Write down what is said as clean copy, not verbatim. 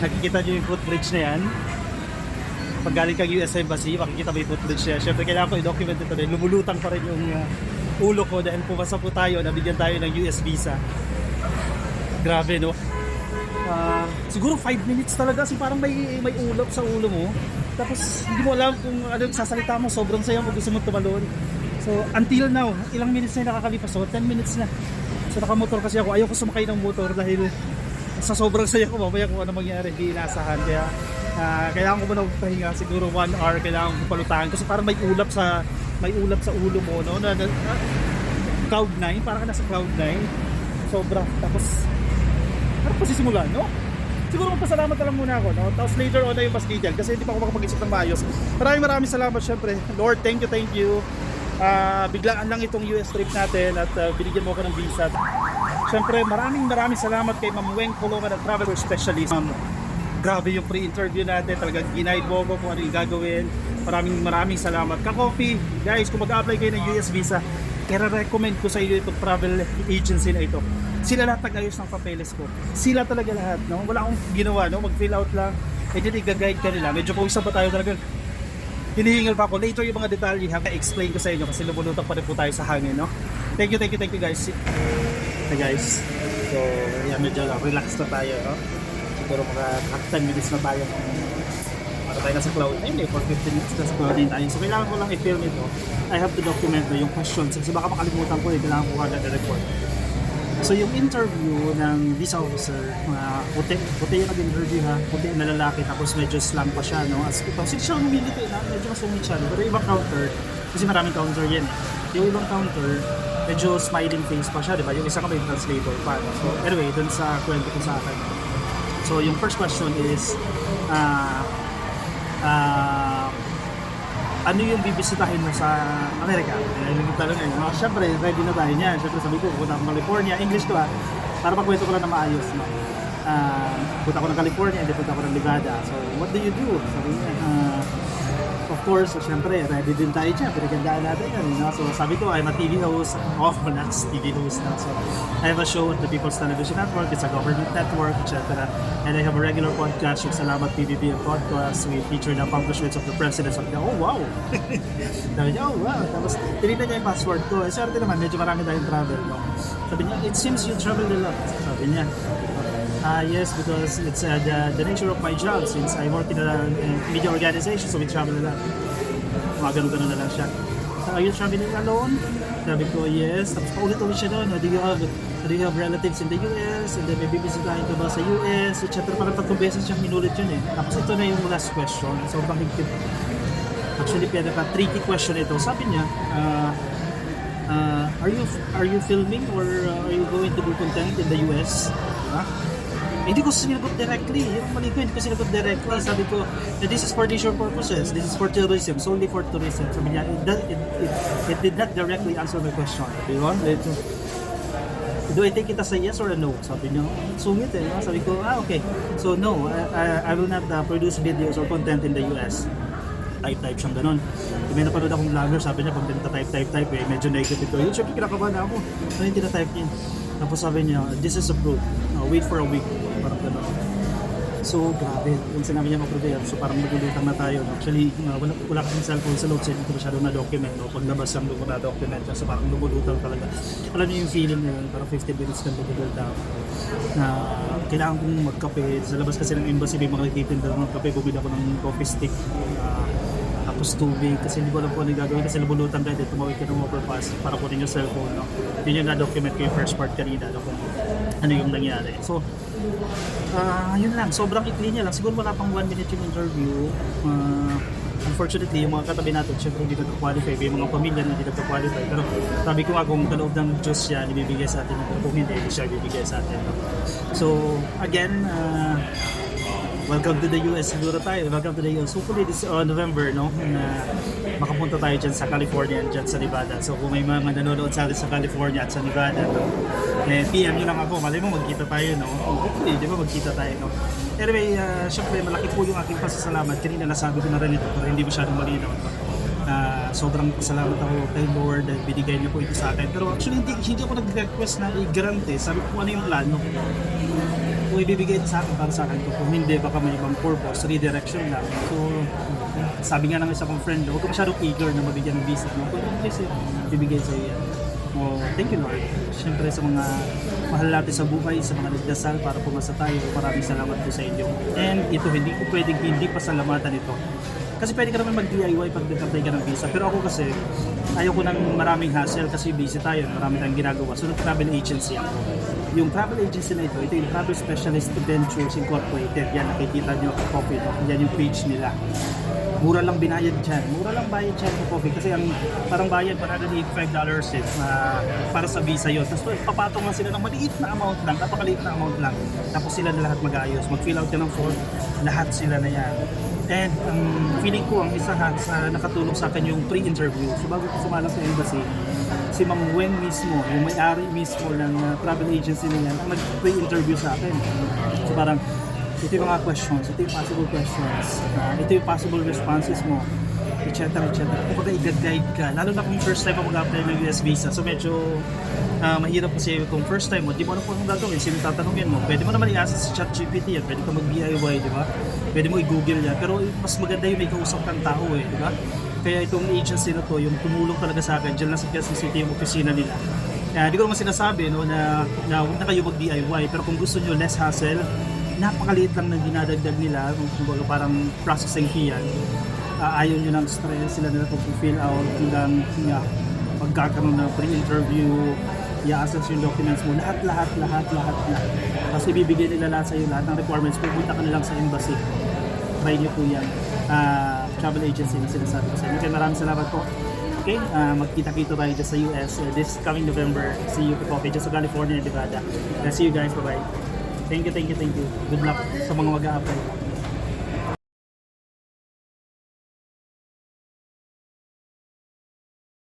nakikita nyo yung footbridge na yan. Pag galing kang US Embassy, makikita mo yung footbridge na yan. Siyempre kailangan ko i-document ito rin. Lumulutang pa rin yung ulo ko dahil pumasa po tayo, nabigyan tayo ng US visa. Grabe, no? Siguro 5 minutes talaga kasi parang may ulap sa ulo mo. Tapos hindi mo alam kung ano yung sasalita mo. Sobrang saya mo, gusto mo tumalon. So until now, ilang minutes na yung nakakalipas. So 10 minutes na. So nakamotor kasi ako. Ayoko sumakay ng motor dahil sa sobrang saya ko, mamaya kung ano mangyari, hindi inaasahan. Kaya kailangan ko muna magpahinga, siguro 1 hour kailangan ko palutahan kasi parang may ulap sa ulo mo, no? Cloud 9, parang ka nasa cloud 9. Sobra. Tapos ano po sisimulan, no? Siguro magpasalamat na lang muna ako, no? Tapos later on na yung mas detail kasi hindi pa ako makapag-isip ng maayos. Maraming salamat syempre. Lord, thank you. Biglaan lang itong US trip natin at binigyan mo ko ng visa. Syempre, maraming salamat kay Ma'am Weng Coloma ng Traveler Specialist. Grabe yung pre-interview natin. Talagang ginaid mo ko kung ano yung gagawin. Maraming salamat. Ka-coffee, guys, kung mag-apply kayo ng US visa, i-recommend ko sa inyo itong travel agency na ito. Sila lahat nag-ayos ng papeles ko. Sila talaga lahat, no? Wala akong ginawa, no? Mag-fill out lang. E din i-guide ka nila. Medyo kung isa pa tayo talaga. Hinihingal pa ako. Later yung mga detalye, explain ko sa inyo kasi lumulutang pa rin po tayo sa hangin, no? Thank you guys. Hey guys, so yan, medyo relax na tayo, no? Siguro mga 10 minutes na tayo para tayo nasa cloud 9 for 15 minutes nasa cloud 9 tayo. So kailangan ko lang i-film ito. I have to document yung questions kasi baka makalimutan ko, kailangan ko agad i-record. So yung interview ng visa officer, puti yung nag-interview, ha, puti na lalaki, tapos medyo slang pa siya, no? As ito, hindi siya humility na, medyo masungit siya, no? Pero ibang counter, kasi maraming counter yan, eh. Yung ibang counter, medyo smiling face pa siya, di ba? Yung isa ka may translator pa. So anyway, dun sa kwento ko sa akin. So yung first question is, ano yung bibisitahin mo sa Amerika? Yung tanong eh. Siyempre, ready na tayo niyan. Siyempre sabi ko, punta ako California. English ko para magkwento ko lang na maayos. No? Punta ako ng California, hindi punta ako ng Nevada. So, what do you do? Sabi niya, of course, so, syempre, ready din tayo dyan. Pinagandaan natin yan. You know? So, sabi ko, I'm a TV host. Oh, that's TV host na. So, I have a show at the People's Television Network. It's a government network, etc. And I have a regular podcast, yung Salamat PBB Podcast. We feature the accomplishments of the president. Sabi niya, oh, wow! Sabi niya, oh, wow! Tapos, tinignan niya yung password ko. Swerte naman, medyo marami tayong travel. No? Sabi niya, it seems you traveled a lot. Sabi niya, yes, because it's the nature of my job since I work in a media organization, so we travel a lot. Mga ganun-ganun na lang siya. Are you traveling alone? Sabi ko, yes. Tapos paulit-ulit siya doon. Do you have relatives in the US? And then may bibisitahin ka ba sa US? Etc. Parang 3 beses siyang minulit yun eh. Tapos ito na yung last question. Sobrang higpit. Actually, pinaka-tricky question ito. Sabi niya, are you filming or are you going to do content in the US? Diba? Hindi ko sinagot directly. Yung mali ko, hindi ko sinagot directly. Sabi ko, this is for leisure purposes. This is for tourism. Solely for tourism. Sabi niya, it did not directly answer my question. Diba? Do I take it as a yes or a no? Sabi niya, sungit eh. Sabi ko, okay. So no, I will not produce videos or content in the US. Type siyang ganun. May napanood akong vlogger, sabi niya, pag type eh, medyo negative ko. Yun, syempre kinakabahan ako. Ano yung tinatype niya? Tapos sabi niya, this is approved. Wait for a week. Parang gano'n. So, grabe. Yung sinabi niya ma-approve. So, parang nagulutang na tayo. Actually, wala kasing cellphone sa loob. So, hindi ko masyadong na-document. No? Paglabas lang doon ko na-document. So, parang lumulutang talaga. Alam niyo yung feeling na yun. Parang 15 minutes kang lumulutang down. Na kailangan kong magkape. Sa labas kasi ng embassy, may mga nagtitinda ng kape. Bumili ako ng coffee stick. Tapos tubig. Kasi hindi ko alam kung ano yung gagawin. Kasi lumulutang tayo. Tumawid ka ng overpass para kunin yung cellphone. No? Yun yung na-document ko yung first part kanina. No? Kung ano yung nangyari. So, yun lang. Sobrang ikli niya lang. Siguro wala pang 1 minute yung interview. Unfortunately, yung mga katabi natin, syempre hindi nagka-qualify. Yung mga pamilya na hindi nagka-qualify. Pero sabi ko nga kung kaloob ng Diyos siya, ibibigay sa atin. Kung hindi siya ibibigay sa atin. So, again, welcome to the US siguro tayo. Welcome to the US. Hopefully this November, no? Makapunta tayo dyan sa California and dyan sa Nevada. So kung may mga nanonood sa atin sa California at sa Nevada, no? PM nyo lang ako. Malay mo magkita tayo, no? Hopefully, di ba magkita tayo, no? Anyway, syempre malaki po yung aking pasasalamat. Kanina nasabi ko na rin ito pero hindi masyadong malinaw. Sobrang pasalamat ako kay Lord dahil binigay niya po ito sa akin. Pero actually hindi ako nag-request na i-grant eh. Sabi ko ano yung plano. kung ibibigay ito sa akin, para sa akin to. Kung hindi, baka may ibang purpose, redirection lang. So, sabi nga ng isa kong friend, huwag ka masyadong eager na mabigyan ng visa. No? Kung kasi bibigay sa iyo yan. Oh, thank you Lord. Siyempre sa mga mahal natin sa buhay, sa mga nagdasal para pumasa tayo, maraming salamat po sa inyo. And ito, hindi ko pwedeng hindi pasalamatan ito. Kasi pwede ka naman mag-DIY pag nag-apply ka ng visa. Pero ako kasi, ayaw ko ng maraming hassle kasi busy tayo, marami tayong ginagawa. So, travel agency ako. Yung travel agency na ito yung Travel Specialist Ventures Incorporated. Yan, nakikita nyo ako coffee. No? Yan yung page nila. Mura lang binayad dyan. Mura lang bayad dyan sa coffee. Kasi ang parang bayad, $185 para sa visa yun. Tapos papatong lang sila ng maliit na amount lang, napakaliit na amount lang. Tapos sila na lahat mag-ayos. Mag-fill out ka ng form, lahat sila na yan. And feeling ko ang isa sa nakatulong sa akin yung pre-interview. So bago ko sumalang sa embassy, si Ma'am Wen mismo, yung may-ari mismo ng travel agency na yan, ang nag-pre-interview sa akin. So parang, ito yung mga questions, ito yung possible questions, ito yung possible responses mo, etc. Kumbaga i-guide ka, lalo na kung first time ako mag-apply ng US visa. So medyo mahirap kasi kung first time mo, di mo alam kung anong gagawin, sino tatanungin mo. Pwede mo naman i-ask sa ChatGPT yan, pwede ka mag-DIY, di ba? Pwede mo i-google yan, pero mas maganda yung may kausap kang tao di ba? Kaya itong agency na to, yung tumulong talaga sa akin, dyan lang sa Quezon City yung opisina nila. Di ko naman sinasabi na huwag na kayo mag-DIY, pero kung gusto nyo less hassle, napakaliit lang na dinadagdag nila, kumbaga parang processing fee yan. Ayaw nyo ng stress, sila nila pag-fill out, hanggang pagkakaroon ng pre-interview, i-assess yung documents mo, lahat. Tapos ibibigay nila lahat sa'yo, lahat ng requirements, pupunta ka na lang sa embassy. Try nyo po yan. Travel agency na sinasabi ko sa inyo. Kaya maraming salamat po. Okay, magkita-kita tayo dyan sa US this coming November. See you po dyan sa California, Nevada. See you guys, bye-bye. Thank you. Good luck sa mga mag-a-apply.